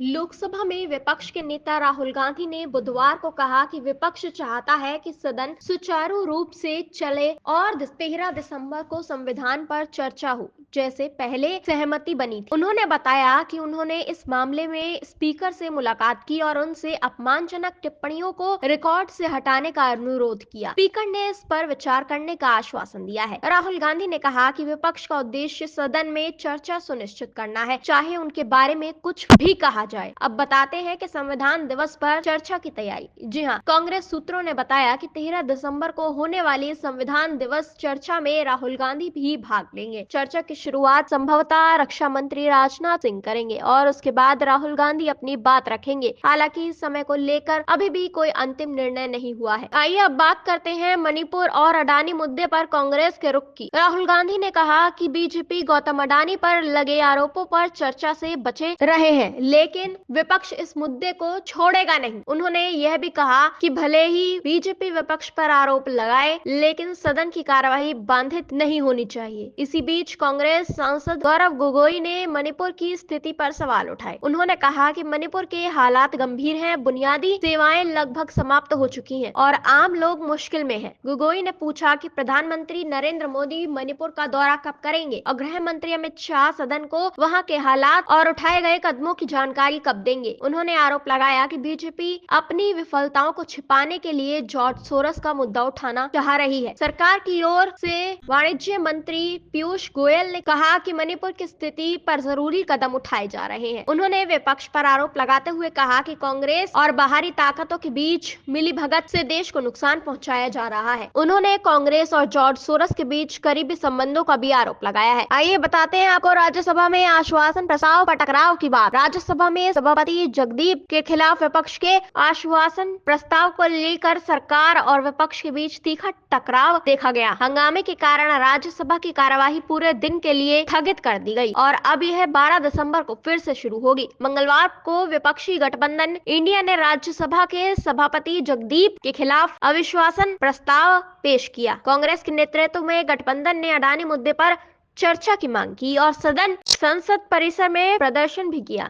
लोकसभा में विपक्ष के नेता राहुल गांधी ने बुधवार को कहा कि विपक्ष चाहता है कि सदन सुचारू रूप से चले और 13 दिसंबर को संविधान पर चर्चा हो, जैसे पहले सहमति बनी थी। उन्होंने बताया कि उन्होंने इस मामले में स्पीकर से मुलाकात की और उनसे अपमानजनक टिप्पणियों को रिकॉर्ड से हटाने का अनुरोध किया। स्पीकर ने इस पर विचार करने का आश्वासन दिया है। राहुल गांधी ने कहा कि विपक्ष का उद्देश्य सदन में चर्चा सुनिश्चित करना है, चाहे उनके बारे में कुछ भी कहा जाए। अब बताते हैं कि संविधान दिवस पर चर्चा की तैयारी। जी हाँ, कांग्रेस सूत्रों ने बताया कि 13 दिसंबर को होने वाली संविधान दिवस चर्चा में राहुल गांधी भी भाग लेंगे। चर्चा की शुरुआत संभवतः रक्षा मंत्री राजनाथ सिंह करेंगे और उसके बाद राहुल गांधी अपनी बात रखेंगे। हालांकि इस समय को लेकर अभी भी कोई अंतिम निर्णय नहीं हुआ है। आइए अब बात करते हैं मणिपुर और अडानी मुद्दे पर कांग्रेस के रुख की। राहुल गांधी ने कहा कि बीजेपी गौतम अडानी पर लगे आरोपों पर चर्चा से बचे रहे हैं, लेकिन विपक्ष इस मुद्दे को छोड़ेगा नहीं। उन्होंने यह भी कहा कि भले ही बीजेपी विपक्ष पर आरोप लगाए, लेकिन सदन की कार्यवाही बाधित नहीं होनी चाहिए। इसी बीच कांग्रेस सांसद गौरव गोगोई ने मणिपुर की स्थिति पर सवाल उठाए। उन्होंने कहा कि मणिपुर के हालात गंभीर हैं, बुनियादी सेवाएं लगभग समाप्त हो चुकी हैं और आम लोग मुश्किल में हैं। गोगोई ने पूछा कि प्रधानमंत्री नरेंद्र मोदी मणिपुर का दौरा कब करेंगे और गृह मंत्री अमित शाह सदन को वहां के हालात और उठाए गए कदमों की जानकारी कब देंगे। उन्होंने आरोप लगाया कि बीजेपी अपनी विफलताओं को छिपाने के लिए जॉर्ज सोरस का मुद्दा उठाना चाह रही है। सरकार की ओर से वाणिज्य मंत्री पीयूष गोयल ने कहा कि मणिपुर की स्थिति पर जरूरी कदम उठाए जा रहे हैं। उन्होंने विपक्ष पर आरोप लगाते हुए कहा कि कांग्रेस और बाहरी ताकतों के बीच मिलीभगत से देश को नुकसान पहुंचाया जा रहा है। उन्होंने कांग्रेस और जॉर्ज सोरस के बीच करीबी संबंधों का भी आरोप लगाया है। आइए बताते हैं आपको राज्यसभा में आश्वासन प्रस्ताव पर टकराव की बात। राज्यसभा में सभापति जगदीप के खिलाफ विपक्ष के आश्वासन प्रस्ताव को लेकर सरकार और विपक्ष के बीच तीखा टकराव देखा गया। हंगामे के कारण राज्यसभा की कार्यवाही पूरे दिन के लिए स्थगित कर दी गई और अब यह 12 दिसंबर को फिर से शुरू होगी। मंगलवार को विपक्षी गठबंधन इंडिया ने राज्यसभा के सभापति जगदीप के खिलाफ अविश्वासन प्रस्ताव पेश किया। कांग्रेस के नेतृत्व में गठबंधन ने अडानी मुद्दे पर चर्चा की मांग की और संसद परिसर में प्रदर्शन भी किया।